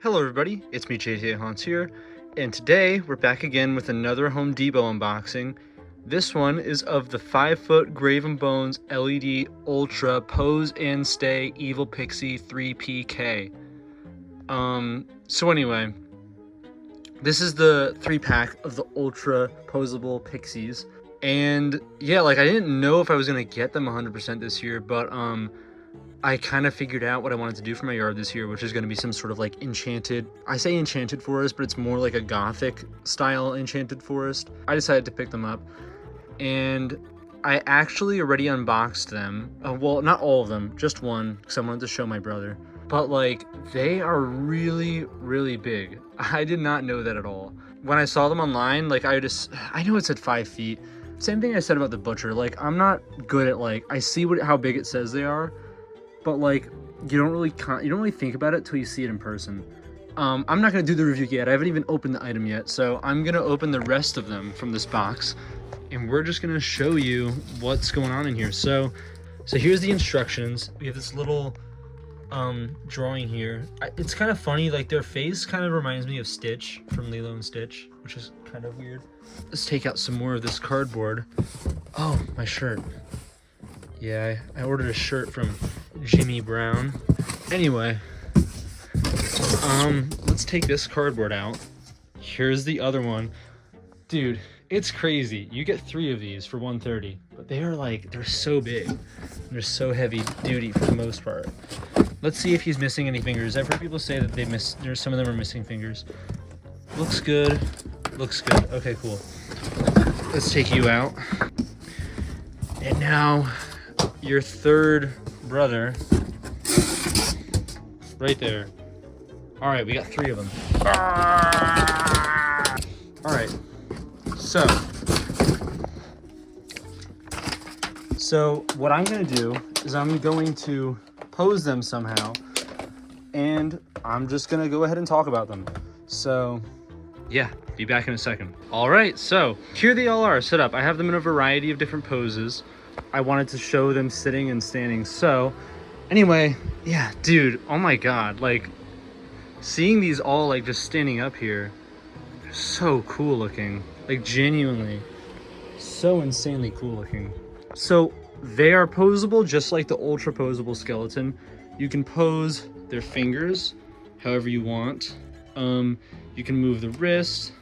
Hello everybody, it's me JJ Hans here, and today we're back again with another Home Depot unboxing. This one is of the 5-foot Grave & Bones LED Ultra Pose and Stay Evil Pixie 3PK. So anyway, this is the 3-pack of the Ultra Poseable Pixies. And yeah, like I didn't know if I was gonna get them 100% this year, but I kind of figured out what I wanted to do for my yard this year, which is going to be some sort of like enchanted, I say enchanted forest, but it's more like a gothic style enchanted forest. I decided to pick them up, and I actually already unboxed them. Well, not all of them, just one, because I wanted to show my brother. But like, they are really, really big. I did not know that at all. When I saw them online, like I know it said 5 feet. Same thing I said about the butcher. Like, I'm not good at like, I see how big it says they are, but like you don't really think about it till you see it in person. I'm not gonna do the review yet. I haven't even opened the item yet, so I'm gonna open the rest of them from this box, and we're just gonna show you what's going on in here. So here's the instructions. We have this little drawing here. It's kind of funny, like their face kind of reminds me of Stitch from Lilo and Stitch, which is kind of weird. Let's take out some more of this cardboard. Oh, my shirt. Yeah, I ordered a shirt from Jimmy Brown. Anyway, let's take this cardboard out. Here's the other one. Dude, it's crazy. You get 3 of these for $130, but they're so big. They're so heavy duty for the most part. Let's see if he's missing any fingers. I've heard people say that some of them are missing fingers. Looks good. Looks good. Okay, cool. Let's take you out. And now, your third brother, right there. All right, we got 3 of them. All right, so what I'm gonna do is I'm going to pose them somehow, and I'm just gonna go ahead and talk about them. So yeah, be back in a second. All right, so here they all are set up. I have them in a variety of different poses. I wanted to show them sitting and standing. So anyway, yeah, dude, oh my god, like seeing these all like just standing up here, they're so cool looking, like genuinely so insanely cool looking. So they are posable just like the Ultra Poseable skeleton. You can pose their fingers however you want. You can move the wrist,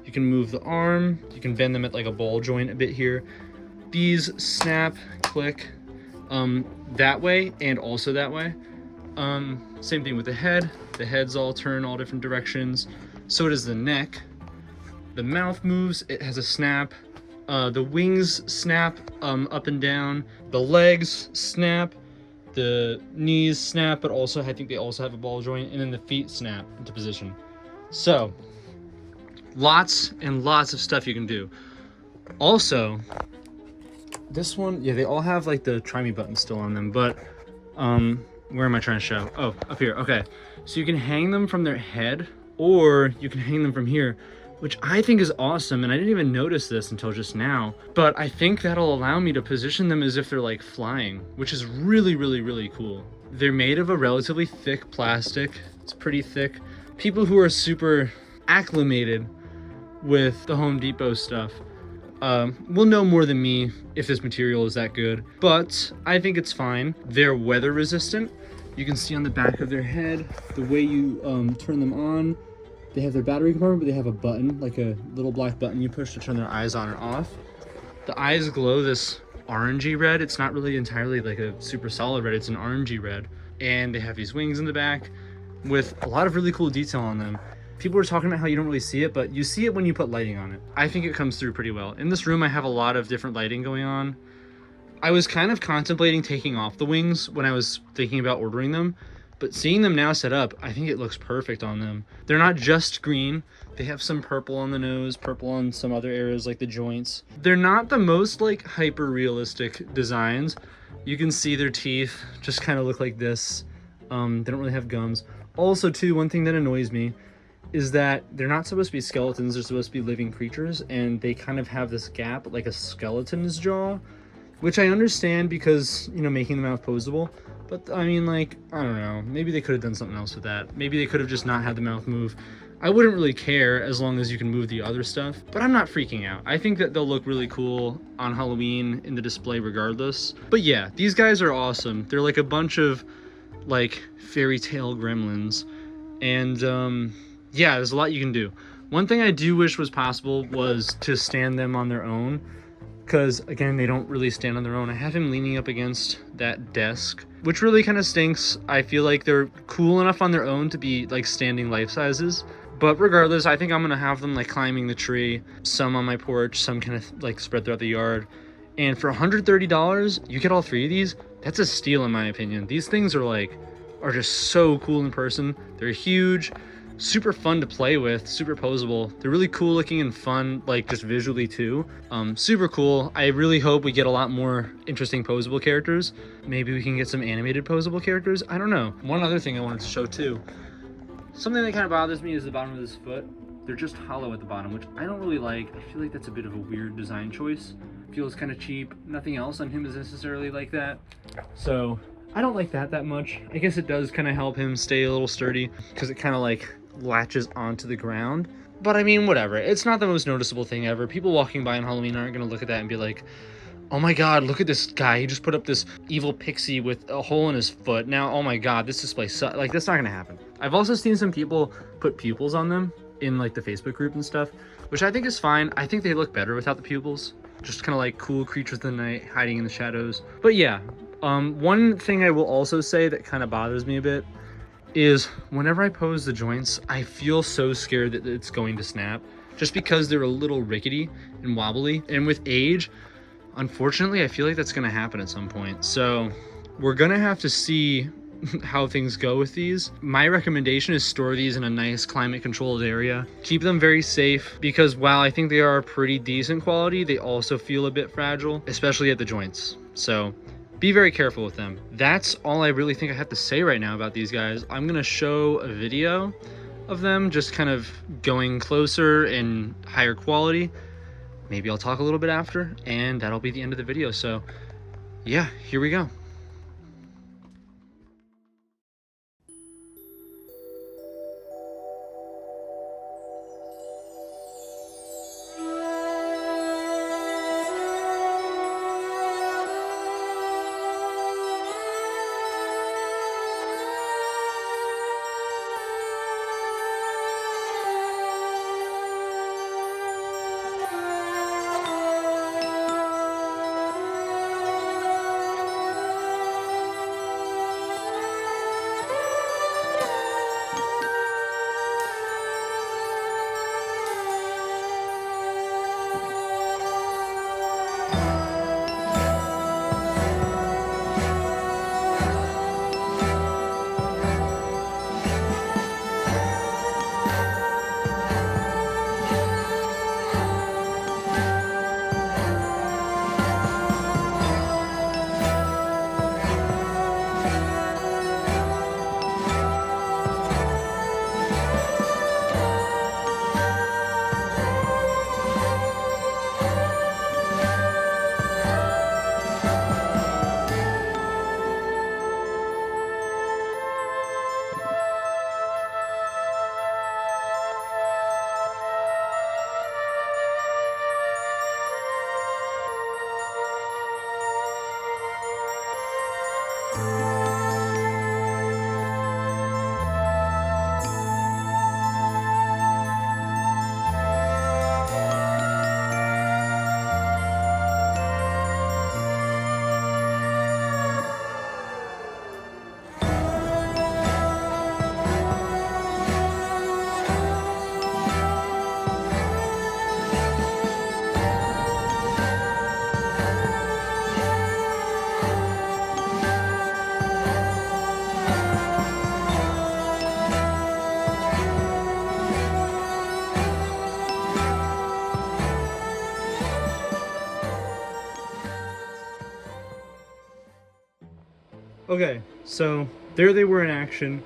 you can move the arm, you can bend them at like a ball joint a bit here. These snap, click, that way and also that way. Same thing with the head. The heads all turn all different directions. So does the neck. The mouth moves, it has a snap. The wings snap up and down. The legs snap. The knees snap, but also I think they also have a ball joint. And then the feet snap into position. So, lots and lots of stuff you can do. Also, this one, yeah, they all have like the try me button still on them, but where am I trying to show? Oh, up here. Okay, so you can hang them from their head, or you can hang them from here, which I think is awesome, and I didn't even notice this until just now, but I think that'll allow me to position them as if they're like flying, which is really, really, really cool. They're made of a relatively thick plastic. It's pretty thick. People who are super acclimated with the Home Depot stuff will know more than me if this material is that good, but I think it's fine. They're weather resistant. You can see on the back of their head, the way you turn them on. They have their battery compartment, but they have a button, like a little black button you push to turn their eyes on or off. The eyes glow this orangey red. It's not really entirely like a super solid red, it's an orangey red. And they have these wings in the back with a lot of really cool detail on them. People were talking about how you don't really see it, but you see it when you put lighting on it. I think it comes through pretty well. In this room, I have a lot of different lighting going on. I was kind of contemplating taking off the wings when I was thinking about ordering them, but seeing them now set up, I think it looks perfect on them. They're not just green. They have some purple on the nose, purple on some other areas like the joints. They're not the most like hyper realistic designs. You can see their teeth just kind of look like this. They don't really have gums. Also too, one thing that annoys me is that they're not supposed to be skeletons, they're supposed to be living creatures, and they kind of have this gap like a skeleton's jaw, which I understand because, you know, making the mouth posable, But I mean, like, I don't know, maybe they could have done something else with that. Maybe they could have just not had the mouth move. I wouldn't really care as long as you can move the other stuff, but I'm not freaking out. I think that they'll look really cool on Halloween in the display regardless. But yeah, these guys are awesome. They're like a bunch of like fairy tale gremlins, and yeah, there's a lot you can do. One thing I do wish was possible was to stand them on their own, because again, they don't really stand on their own. I have him leaning up against that desk, which really kind of stinks. I feel like they're cool enough on their own to be like standing life sizes. But regardless, I think I'm gonna have them like climbing the tree, some on my porch, some kind of like spread throughout the yard. And for $130, you get all three of these. That's a steal in my opinion. These things are just so cool in person. They're huge, super fun to play with, super posable. They're really cool looking and fun, like just visually too. Super cool. I really hope we get a lot more interesting posable characters. Maybe we can get some animated posable characters. I don't know. One other thing I wanted to show too. Something that kind of bothers me is the bottom of this foot. They're just hollow at the bottom, which I don't really like. I feel like that's a bit of a weird design choice. Feels kind of cheap. Nothing else on him is necessarily like that. So I don't like that much. I guess it does kind of help him stay a little sturdy because it kind of like latches onto the ground. But I mean, whatever. It's not the most noticeable thing ever. People walking by on Halloween aren't going to look at that and be like, oh my god, look at this guy. He just put up this evil pixie with a hole in his foot. Now, oh my god, this display sucks. Like, that's not gonna happen. I've also seen some people put pupils on them in like the Facebook group and stuff, which I think is fine. I think they look better without the pupils. Just kind of like cool creatures of the night hiding in the shadows. But yeah, one thing I will also say that kind of bothers me a bit is whenever I pose the joints, I feel so scared that it's going to snap just because they're a little rickety and wobbly. And with age, unfortunately, I feel like that's going to happen at some point. So we're going to have to see how things go with these. My recommendation is store these in a nice climate controlled area. Keep them very safe because while I think they are pretty decent quality, they also feel a bit fragile, especially at the joints. So be very careful with them. That's all I really think I have to say right now about these guys. I'm going to show a video of them just kind of going closer and higher quality. Maybe I'll talk a little bit after, and that'll be the end of the video. So yeah, here we go. Okay, so there they were in action.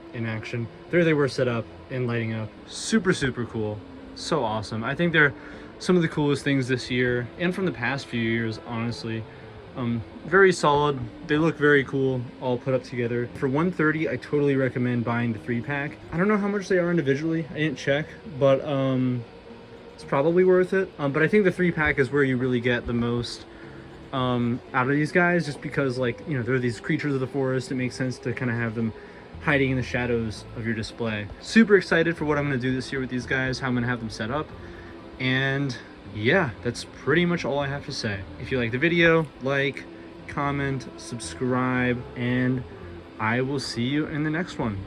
There they were set up and lighting up. Super, super cool. So awesome. I think they're some of the coolest things this year and from the past few years, honestly. Very solid. They look very cool all put up together. For $130, I totally recommend buying the 3-pack. I don't know how much they are individually. I didn't check, but it's probably worth it. But I think the 3-pack is where you really get the most out of these guys, just because, like, you know, they're these creatures of the forest. It makes sense to kind of have them hiding in the shadows of your display. Super excited for what I'm going to do this year with these guys, how I'm going to have them set up. And yeah, that's pretty much all I have to say. If you like the video, like, comment, subscribe, and I will see you in the next one.